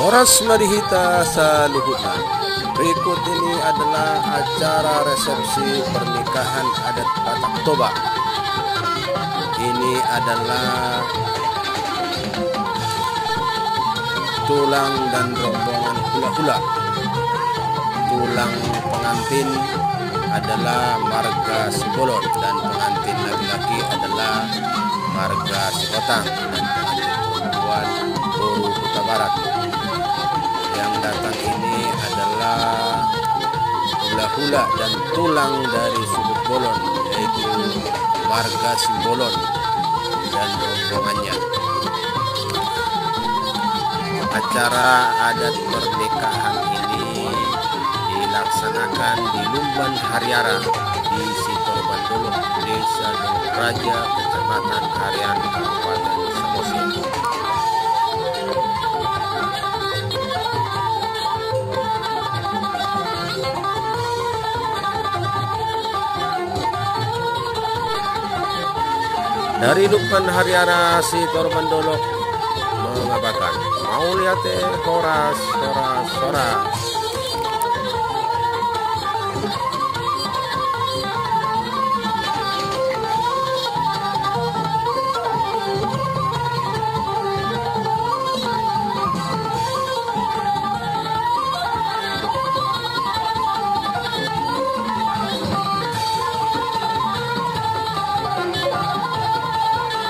Horas Madihita sa Luhutna. Berikut ini adalah acara resepsi pernikahan adat Batak Toba. Ini adalah tulang dan rombongan hula-hula. Tulang pengantin adalah marga Simbolon dan pengantin laki-laki adalah marga Sikotang dan pengantin perempuan Boru Kuta Barat. Yang datang ini adalah hula-hula dan tulang dari Subuk Bolon, yaitu marga Simbolon dan rombongannya. Acara adat pernikahan ini dilaksanakan di Lumban Hariara di Sitor Bandolo, Desa Dolok Raja, Kecamatan Harian, Kabupaten Samosir. Dari Lumban Hariara Sitor Bandolo mengabarkan, mau lihat horas.